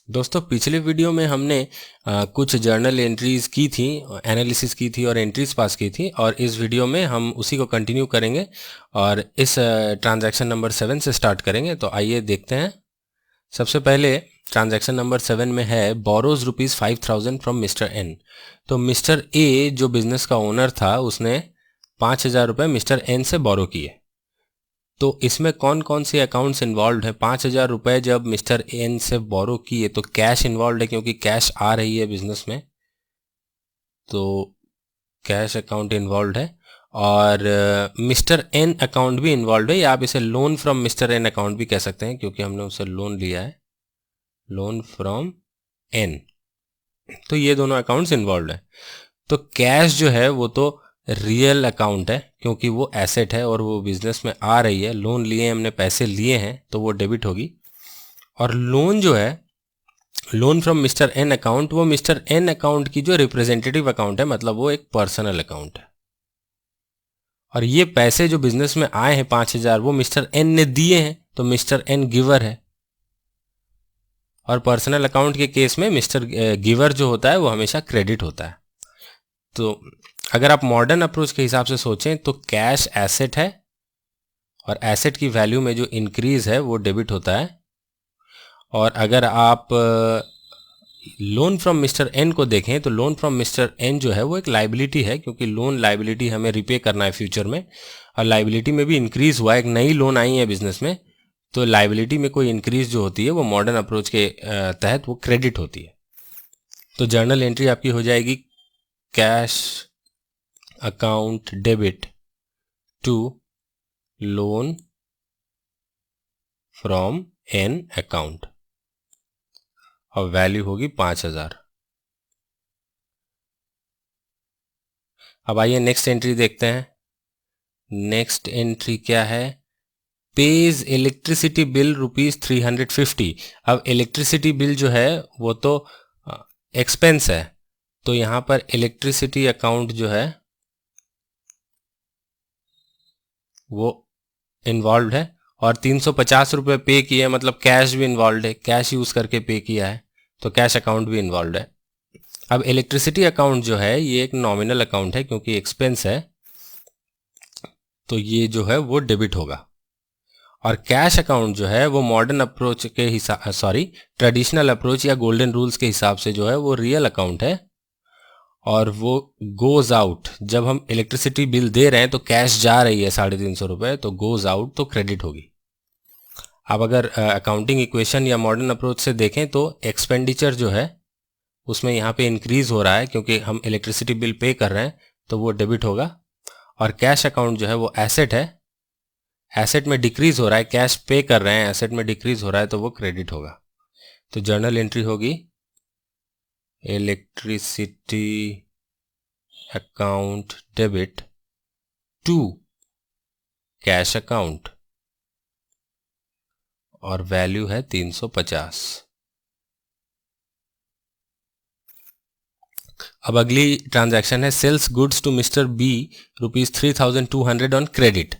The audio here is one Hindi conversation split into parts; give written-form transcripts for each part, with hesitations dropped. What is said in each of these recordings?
दोस्तों पिछले वीडियो में हमने कुछ जर्नल एंट्रीज की थी, एनालिसिस की थी और एंट्रीज पास की थी, और इस वीडियो में हम उसी को कंटिन्यू करेंगे और इस ट्रांजैक्शन नंबर 7 से स्टार्ट करेंगे। तो आइए देखते हैं। सबसे पहले ट्रांजैक्शन नंबर 7 में है बोरोज ₹5,000 फ्रॉम मिस्टर एन। तो मिस्टर ए जो बिजनेस का ओनर था उसने 5,000 रुपये मिस्टर एन से बोरो किए। तो इसमें कौन कौन से अकाउंट्स इन्वॉल्व है? 5,000 रुपये जब मिस्टर एन से बोरो किए तो कैश इन्वॉल्व है, क्योंकि कैश आ रही है बिजनेस में, तो कैश अकाउंट इन्वॉल्व है। और मिस्टर एन अकाउंट भी इन्वॉल्व है, या आप इसे loan from mister an account भी कह सकते हैं, क्योंकि हमने उससे लोन लिया है, लोन फ्रॉम एन। तो ये दोनों अकाउंट्स इन्वॉल्व है। तो कैश जो है वो तो रियल अकाउंट है, क्योंकि वो एसेट है और वो बिजनेस में आ रही है। लोन लिए हमने, पैसे लिए हैं, तो वो डेबिट होगी। और लोन जो है, loan from mister an account, वो मिस्टर एन अकाउंट की जो रिप्रेजेंटेटिव अकाउंट है, मतलब वो एक पर्सनल अकाउंट है। और ये पैसे जो बिजनेस में आए हैं 5,000, वो मिस्टर एन ने दिए हैं, तो मिस्टर एन गिवर है। और पर्सनल अकाउंट के केस में मिस्टर गिवर जो होता है वो हमेशा क्रेडिट होता है। तो अगर आप मॉडर्न अप्रोच के हिसाब से सोचें तो कैश एसेट है, और एसेट की वैल्यू में जो इंक्रीज है वो डेबिट होता है। और अगर आप लोन फ्रॉम मिस्टर एन को देखें तो लोन फ्रॉम मिस्टर एन जो है वो एक लाइबिलिटी है, क्योंकि लोन लाइबिलिटी हमें रिपे करना है फ्यूचर में, और लाइबिलिटी में भी इंक्रीज हुआ है, एक नई लोन आई है बिजनेस में, तो लाइबिलिटी में कोई इंक्रीज जो होती है वो मॉडर्न अप्रोच के तहत वो क्रेडिट होती है। तो जर्नल एंट्री आपकी हो जाएगी cash account debit to loan from N account, और वैल्यू होगी 5,000। अब आइए नेक्स्ट एंट्री देखते हैं। नेक्स्ट एंट्री क्या है? Page electricity bill ₹350। अब इलेक्ट्रिसिटी बिल जो है वो तो एक्सपेंस है, तो यहां पर इलेक्ट्रिसिटी अकाउंट जो है वो इन्वॉल्व है, और 350 रुपये पे किए, मतलब कैश भी इन्वॉल्व है, कैश यूज करके पे किया है, तो कैश अकाउंट भी इन्वॉल्व है। अब इलेक्ट्रिसिटी अकाउंट जो है ये एक नॉमिनल अकाउंट है, क्योंकि एक्सपेंस है, तो ये जो है वो डेबिट होगा। और कैश अकाउंट जो है वो मॉडर्न अप्रोच के हिसाब, ट्रेडिशनल अप्रोच या गोल्डन रूल्स के हिसाब से जो है वो रियल अकाउंट है, और वो गोज आउट, जब हम इलेक्ट्रिसिटी बिल दे रहे हैं तो कैश जा रही है 350 रुपये, तो गोज आउट तो क्रेडिट होगी। अब अगर अकाउंटिंग इक्वेशन या मॉडर्न अप्रोच से देखें तो एक्सपेंडिचर जो है उसमें यहाँ पे इंक्रीज हो रहा है, क्योंकि हम इलेक्ट्रिसिटी बिल पे कर रहे हैं, तो वो डेबिट होगा। और कैश अकाउंट जो है वो एसेट है, एसेट में डिक्रीज हो रहा है, कैश पे कर रहे हैं, एसेट में डिक्रीज हो रहा है, तो वो क्रेडिट होगा। तो जर्नल एंट्री होगी electricity account debit to cash account, और वैल्यू है 350। अब अगली ट्रांजैक्शन है sales goods to mister B ₹3,200 on credit.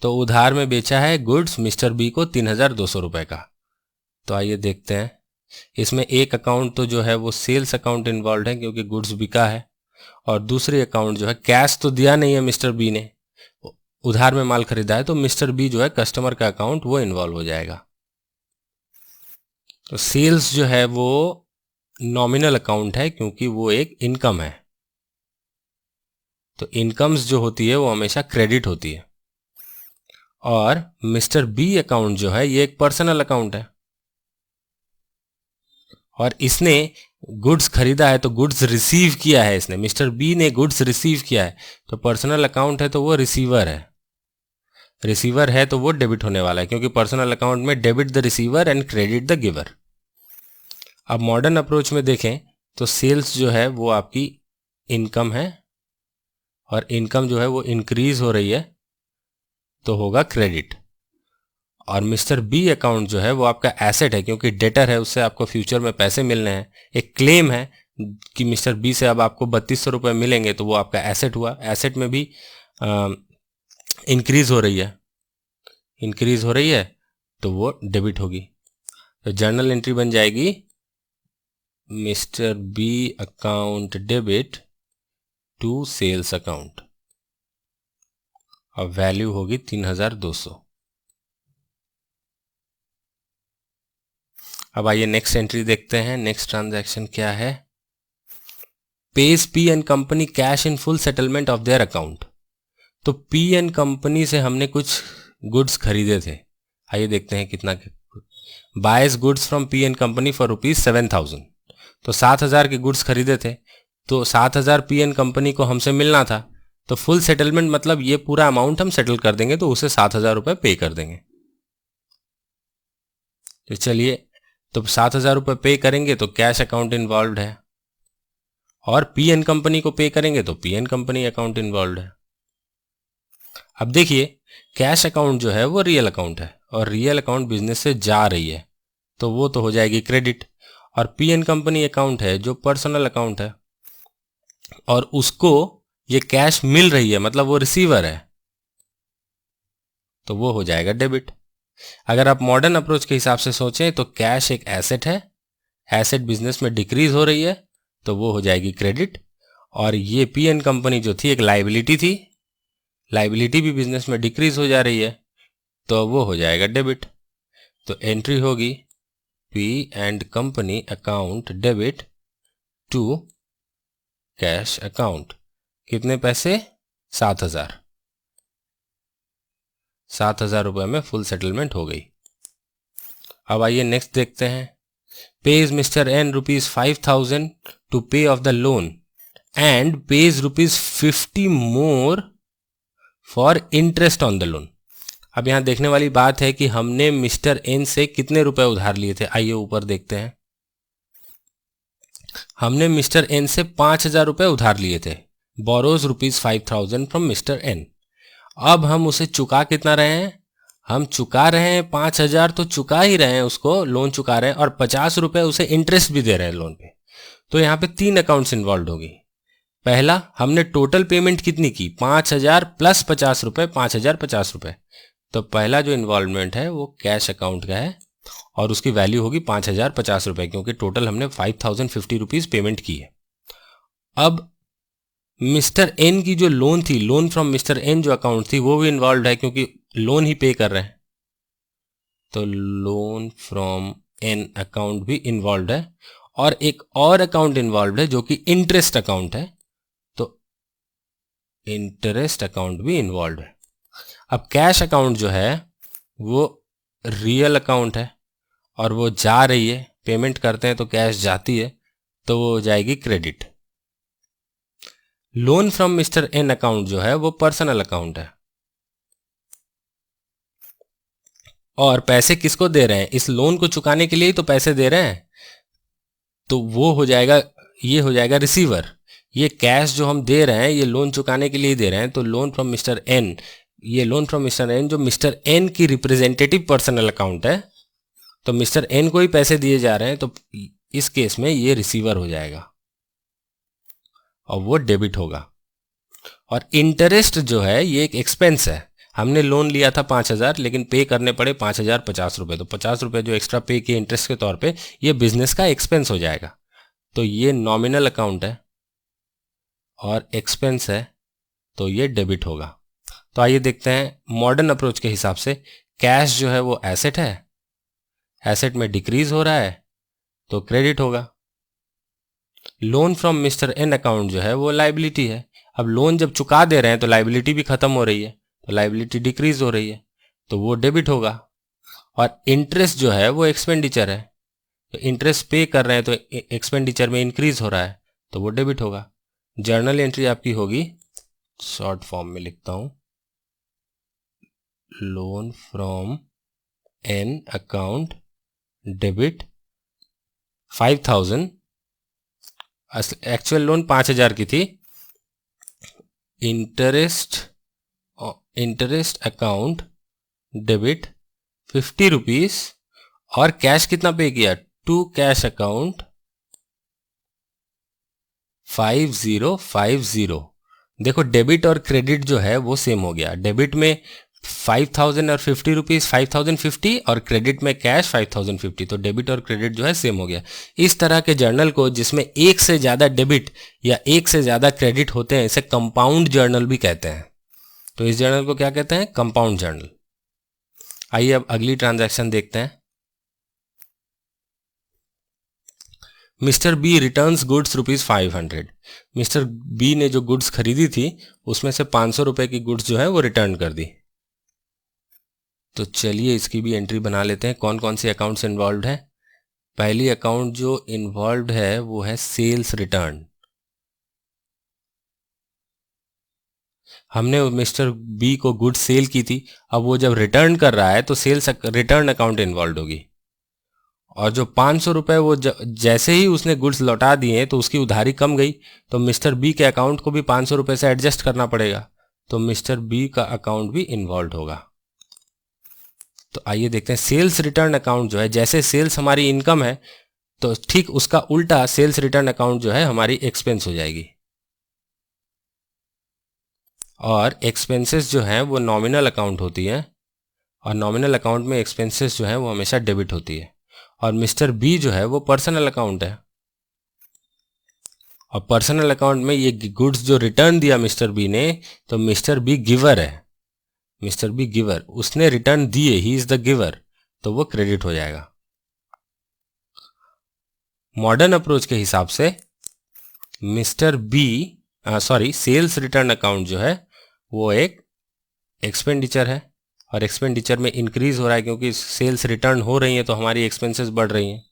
तो उधार में बेचा है गुड्स मिस्टर बी को 3,200 रुपये का। तो आइए देखते हैं। इसमें एक अकाउंट तो जो है वो सेल्स अकाउंट इन्वॉल्व है, क्योंकि गुड्स बिका है, और दूसरी अकाउंट जो है, कैश तो दिया नहीं है मिस्टर बी ने, उधार में माल खरीदा है, तो मिस्टर बी जो है कस्टमर का अकाउंट वो इन्वॉल्व हो जाएगा। तो सेल्स जो है वो नॉमिनल अकाउंट है, क्योंकि वो एक इनकम है, तो इनकम्स जो होती है वो हमेशा क्रेडिट होती है। और मिस्टर बी अकाउंट जो है ये एक पर्सनल अकाउंट है, और इसने गुड्स खरीदा है, तो गुड्स रिसीव किया है इसने, मिस्टर बी ने गुड्स रिसीव किया है, तो पर्सनल अकाउंट है, तो वो रिसीवर है। रिसीवर है तो वो डेबिट होने वाला है, क्योंकि पर्सनल अकाउंट में debit the receiver and credit the giver. अब मॉडर्न अप्रोच में देखें तो सेल्स जो है वो आपकी इनकम है, और इनकम जो है वो इंक्रीज हो रही है, तो होगा क्रेडिट। और मिस्टर बी अकाउंट जो है वो आपका एसेट है, क्योंकि डेटर है, उससे आपको फ्यूचर में पैसे मिलने हैं। एक क्लेम है कि मिस्टर बी से अब आपको 3,200 रुपये मिलेंगे, तो वो आपका एसेट हुआ। एसेट में भी इंक्रीज हो रही है, इंक्रीज हो रही है, तो वो डेबिट होगी। तो जर्नल एंट्री बन जाएगी mister B account debit to sales account, और वैल्यू होगी 3200। अब आइए नेक्स्ट एंट्री देखते हैं। नेक्स्ट ट्रांजैक्शन क्या है? Pays P N company cash in full settlement of their account. तो पी एन कंपनी से हमने कुछ गुड्स खरीदे थे। आइए देखते हैं कितना। Buys goods from P N company for ₹7,000। तो 7,000 के गुड्स खरीदे थे, तो 7,000 पी एन कंपनी को हमसे मिलना था। तो फुल सेटलमेंट मतलब ये पूरा अमाउंट हम सेटल कर देंगे, तो उसे 7,000 रुपये पे कर देंगे। तो चलिए, तो 7,000 रुपये पे करेंगे तो कैश अकाउंट इन्वॉल्व है, और पी एन कंपनी को पे करेंगे तो P N company account involve है। अब देखिए, कैश अकाउंट जो है वो रियल अकाउंट है, और रियल अकाउंट बिजनेस से जा रही है, तो वो तो हो जाएगी क्रेडिट। और पी एन कंपनी अकाउंट है जो पर्सनल अकाउंट है, और उसको ये कैश मिल रही है, मतलब वो रिसीवर है, तो वो हो जाएगा डेबिट। अगर आप मॉडर्न अप्रोच के हिसाब से सोचें तो कैश एक एसेट है, एसेट बिजनेस में डिक्रीज हो रही है, तो वो हो जाएगी क्रेडिट। और ये पी एन कंपनी जो थी एक लाइबिलिटी थी, लाइबिलिटी भी बिजनेस में डिक्रीज हो जा रही है, तो वो हो जाएगा डेबिट। तो एंट्री होगी P and company account debit to cash account. कितने पैसे? 7,000। 7,000 रुपये में फुल सेटलमेंट हो गई। अब आइए नेक्स्ट देखते हैं। पेज मिस्टर एन ₹5,000 टू पे of the loan and page ₹50 more for interest on the loan. अब यहां देखने वाली बात है कि हमने मिस्टर एन से कितने रुपए उधार लिए थे। आइए ऊपर देखते हैं। हमने मिस्टर एन से 5,000 रुपये उधार लिए थे। Borrows ₹5,000 from mister N. अब हम उसे चुका कितना रहे हैं? हम चुका रहे हैं 5,000, तो चुका ही रहे हैं उसको, लोन चुका रहे हैं, और 50 रुपये उसे इंटरेस्ट भी दे रहे हैं लोन पे। तो यहाँ पे 3 अकाउंट्स इन्वॉल्व होगी। पहला, हमने टोटल पेमेंट कितनी की? 5,000 प्लस 50 रुपये, 5,000 50 रुपये। तो पहला जो इन्वॉल्वमेंट है वो कैश अकाउंट का है, और उसकी वैल्यू होगी 5,000 50 रुपये, क्योंकि टोटल हमने 5,050 रुपीज़ पेमेंट की है। अब मिस्टर एन की जो लोन थी, लोन फ्रॉम मिस्टर एन जो अकाउंट थी, वो भी इन्वॉल्व है, क्योंकि लोन ही पे कर रहे हैं, तो लोन फ्रॉम एन अकाउंट भी इन्वॉल्व है। और एक और अकाउंट इन्वॉल्व है जो कि इंटरेस्ट अकाउंट है, तो इंटरेस्ट अकाउंट भी इन्वॉल्व है। अब कैश अकाउंट जो है वो रियल अकाउंट है, और वो जा रही है, पेमेंट करते हैं तो कैश जाती है, तो वो हो जाएगी credit. Loan from mister an account जो है वो पर्सनल अकाउंट है, और पैसे किसको दे रहे हैं? इस लोन को चुकाने के लिए ही तो पैसे दे रहे हैं, तो वो हो जाएगा, ये हो जाएगा रिसीवर। ये कैश जो हम दे रहे हैं ये लोन चुकाने के लिए दे रहे हैं, तो लोन फ्रॉम मिस्टर एन, ये लोन फ्रॉम मिस्टर एन जो मिस्टर एन की रिप्रेजेंटेटिव पर्सनल अकाउंट है, तो मिस्टर एन को ही पैसे दिए जा रहे हैं, तो इस केस में ये रिसीवर हो जाएगा और वो डेबिट होगा। और इंटरेस्ट जो है ये एक एक्सपेंस है। हमने लोन लिया था 5,000, लेकिन पे करने पड़े 5,000 50 रुपये, तो 50 रुपये जो एक्स्ट्रा पे किए इंटरेस्ट के तौर पे, ये बिजनेस का एक्सपेंस हो जाएगा। तो ये नॉमिनल अकाउंट है और एक्सपेंस है, तो ये डेबिट होगा। तो आइए देखते हैं मॉडर्न अप्रोच के हिसाब से, कैश जो है वो एसेट है, एसेट में डिक्रीज हो रहा है, तो क्रेडिट होगा। Loan from mister an account जो है वो लाइबिलिटी है। अब लोन जब चुका दे रहे हैं तो लाइबिलिटी भी खत्म हो रही है, तो लाइबिलिटी डिक्रीज हो रही है, तो वो डेबिट होगा। और इंटरेस्ट जो है वो एक्सपेंडिचर है, तो इंटरेस्ट पे कर रहे हैं तो एक्सपेंडिचर में इंक्रीज हो रहा है, तो वो डेबिट होगा। जर्नल एंट्री आपकी होगी, शॉर्ट फॉर्म में लिखता हूं, loan from N account debit 5,000, actual loan 5,000 की थी, इंटरेस्ट अकाउंट डेबिट 50 रुपीज, और कैश कितना पे किया? To cash account 5050। देखो डेबिट और क्रेडिट जो है वो सेम हो गया। डेबिट में 5000 और 50 रुपीज़ 5050 और क्रेडिट में कैश 5050, तो डेबिट और क्रेडिट जो है सेम हो गया। इस तरह के जर्नल को जिसमें एक से ज़्यादा डेबिट या एक से ज़्यादा क्रेडिट होते हैं इसे कंपाउंड जर्नल भी कहते हैं। तो इस जर्नल को क्या कहते हैं? Compound journal. आइए अब अगली ट्रांजैक्शन देखते हैं। Mister B returns goods ₹500। Mister B ने जो गुड्स खरीदी थी उसमें से 500 रुपए की गुड्स जो है वो रिटर्न कर दी। तो चलिए इसकी भी एंट्री बना लेते हैं। कौन कौन से अकाउंट्स इन्वॉल्व हैं? पहली अकाउंट जो इन्वॉल्व है वो है सेल्स रिटर्न। हमने मिस्टर बी को गुड्स सेल की थी, अब वो जब रिटर्न कर रहा है तो सेल्स रिटर्न अकाउंट इन्वॉल्व होगी। और जो 500 रुपए वो जैसे ही उसने गुड्स लौटा दिए तो उसकी उधारी कम गई, तो मिस्टर बी के अकाउंट को भी 500 रुपए से एडजस्ट करना पड़ेगा, तो मिस्टर बी का अकाउंट भी इन्वॉल्व होगा। तो आइए देखते हैं सेल्स रिटर्न अकाउंट जो है, जैसे सेल्स हमारी इनकम है तो ठीक उसका उल्टा सेल्स रिटर्न अकाउंट जो है हमारी एक्सपेंस हो जाएगी। और एक्सपेंसेस जो है वो नॉमिनल अकाउंट होती है, और नॉमिनल अकाउंट में एक्सपेंसेस जो है वो हमेशा डेबिट होती है। और मिस्टर बी जो है वो पर्सनल अकाउंट है, और पर्सनल अकाउंट में ये गुड्स जो रिटर्न दिया मिस्टर बी ने, तो मिस्टर बी गिवर है। मिस्टर बी गिवर, उसने रिटर्न दिए, ही इज द गिवर, तो वो क्रेडिट हो जाएगा। मॉडर्न अप्रोच के हिसाब से mister B sales return account जो है वो एक एक्सपेंडिचर है, और एक्सपेंडिचर में इंक्रीज हो रहा है क्योंकि सेल्स रिटर्न हो रही है तो हमारी एक्सपेंसेस बढ़ रही हैं।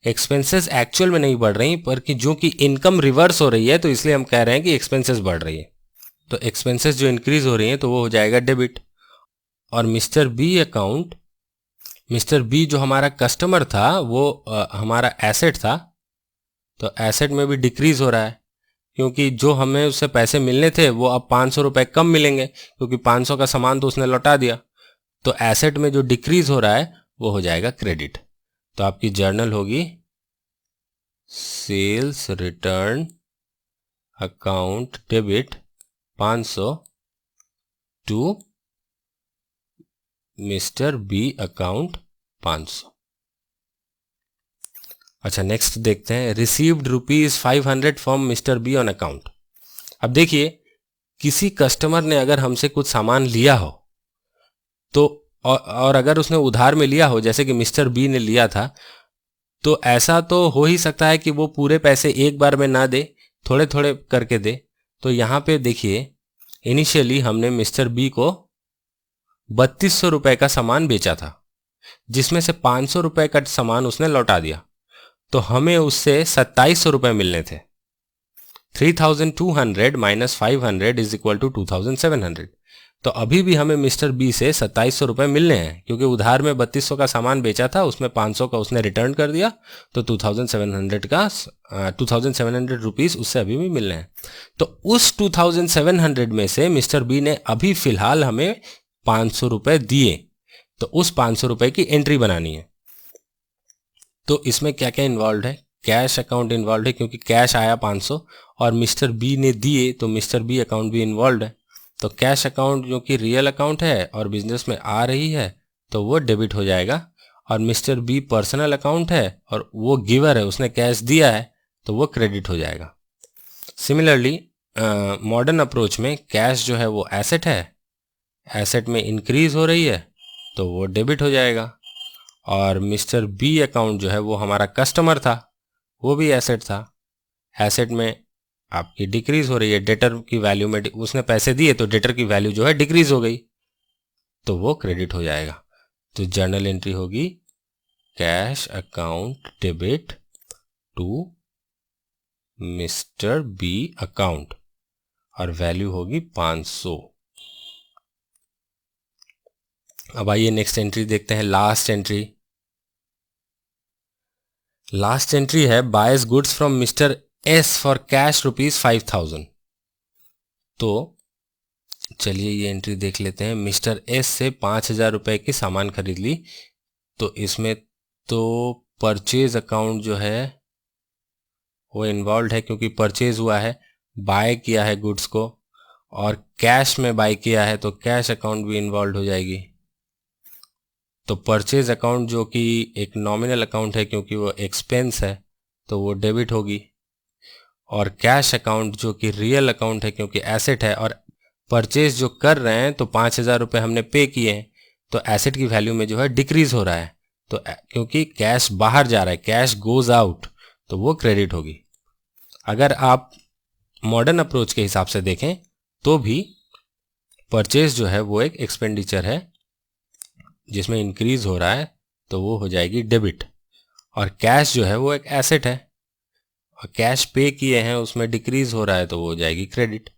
एक्सपेंसेस एक्चुअल में नहीं बढ़ रही, पर कि जो कि इनकम रिवर्स हो रही है तो इसलिए हम कह रहे हैं कि एक्सपेंसेस बढ़ रही है। तो एक्सपेंसेस जो इंक्रीज हो रही हैं तो वो हो जाएगा डेबिट। और mister B account, mister B जो हमारा कस्टमर था वो हमारा एसेट था, तो एसेट में भी डिक्रीज हो रहा है क्योंकि जो हमें उससे पैसे मिलने थे वो अब 500 रुपए कम मिलेंगे क्योंकि 500 का सामान तो उसने लौटा दिया। तो एसेट में जो डिक्रीज हो रहा है वो हो जाएगा क्रेडिट। तो आपकी जर्नल होगी sales return account debit 500 to mister B account 500। अच्छा, नेक्स्ट देखते हैं received ₹500 from mister B on account. अब देखिए, किसी कस्टमर ने अगर हमसे कुछ सामान लिया हो तो और अगर उसने उधार में लिया हो, जैसे कि मिस्टर बी ने लिया था, तो ऐसा तो हो ही सकता है कि वो पूरे पैसे एक बार में ना दे, थोड़े थोड़े करके दे। तो यहाँ पे देखिए, इनिशियली हमने मिस्टर बी को 3200 रुपए का सामान बेचा था, जिसमें से 500 रुपए का सामान उसने लौटा दिया, तो हमें उससे 2700 रुपए मिलने थे। 3200 माइनस 500 इज इक्वल टू 2700। तो अभी भी हमें मिस्टर बी से 2700 रुपए मिलने हैं क्योंकि उधार में 3200 का सामान बेचा था, उसमें 500 का उसने रिटर्न कर दिया, तो 2700 रुपीज उससे अभी भी मिलने हैं। तो उस 2700 में से मिस्टर बी ने अभी फिलहाल हमें 500 रुपए दिए, तो उस 500 रुपए की एंट्री बनानी है। तो इसमें क्या क्या इन्वॉल्व है? कैश अकाउंट इन्वॉल्व है क्योंकि कैश आया 500 और मिस्टर बी ने दिए, तो मिस्टर बी अकाउंट भी इन्वॉल्व है। तो कैश अकाउंट जो कि रियल अकाउंट है और बिजनेस में आ रही है तो वो डेबिट हो जाएगा, और मिस्टर बी पर्सनल अकाउंट है और वो गिवर है, उसने कैश दिया है, तो वो क्रेडिट हो जाएगा। सिमिलरली मॉडर्न अप्रोच में कैश जो है वो एसेट है, एसेट में इंक्रीज हो रही है तो वो डेबिट हो जाएगा। और मिस्टर बी अकाउंट जो है वो हमारा कस्टमर था, वो भी एसेट था, एसेट में आपकी डिक्रीज हो रही है, डेटर की वैल्यू में उसने पैसे दिए तो डेटर की वैल्यू जो है डिक्रीज हो गई, तो वो क्रेडिट हो जाएगा। तो जर्नल एंट्री होगी cash account debit to mister B account, और वैल्यू होगी 500। अब आइए नेक्स्ट एंट्री देखते हैं, लास्ट एंट्री। लास्ट एंट्री है buys goods from mister S for cash ₹5000। तो चलिए ये एंट्री देख लेते हैं। मिस्टर एस से 5000 रुपए की सामान खरीद ली, तो इसमें तो परचेज अकाउंट जो है वो इन्वॉल्व है क्योंकि परचेज हुआ है, बाय किया है गुड्स को, और कैश में बाय किया है तो कैश अकाउंट भी इन्वॉल्व हो जाएगी। तो परचेज अकाउंट जो कि एक नॉमिनल अकाउंट है क्योंकि वो एक्सपेंस है तो वो डेबिट होगी, और कैश अकाउंट जो कि रियल अकाउंट है क्योंकि एसेट है और परचेज जो कर रहे हैं तो 5,000 रुपये हमने पे किए हैं तो एसेट की वैल्यू में जो है डिक्रीज हो रहा है, तो क्योंकि कैश बाहर जा रहा है, कैश गोज आउट, तो वो क्रेडिट होगी। अगर आप मॉडर्न अप्रोच के हिसाब से देखें तो भी परचेज जो है वो एक एक्सपेंडिचर है जिसमें इंक्रीज हो रहा है तो वो हो जाएगी डेबिट, और कैश जो है वो एक एसेट है और कैश पे किए हैं उसमें डिक्रीज हो रहा है तो वो हो जाएगी क्रेडिट,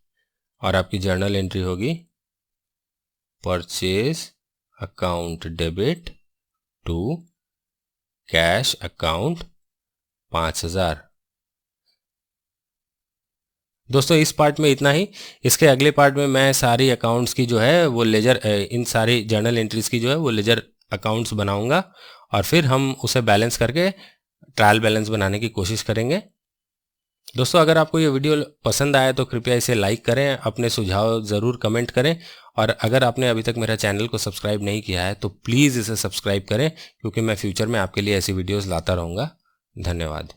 और आपकी जर्नल एंट्री होगी purchase account debit to cash account 5,000। दोस्तों इस पार्ट में इतना ही। इसके अगले पार्ट में मैं सारी अकाउंट्स की जो है वो लेजर, इन सारी जर्नल एंट्रीज की जो है वो लेजर अकाउंट्स बनाऊंगा और फिर हम उसे बैलेंस करके ट्रायल बैलेंस बनाने की कोशिश करेंगे। दोस्तों अगर आपको ये वीडियो पसंद आया तो कृपया इसे लाइक करें, अपने सुझाव ज़रूर कमेंट करें, और अगर आपने अभी तक मेरा चैनल को सब्सक्राइब नहीं किया है तो प्लीज़ इसे सब्सक्राइब करें क्योंकि मैं फ्यूचर में आपके लिए ऐसी वीडियोस लाता रहूँगा। धन्यवाद।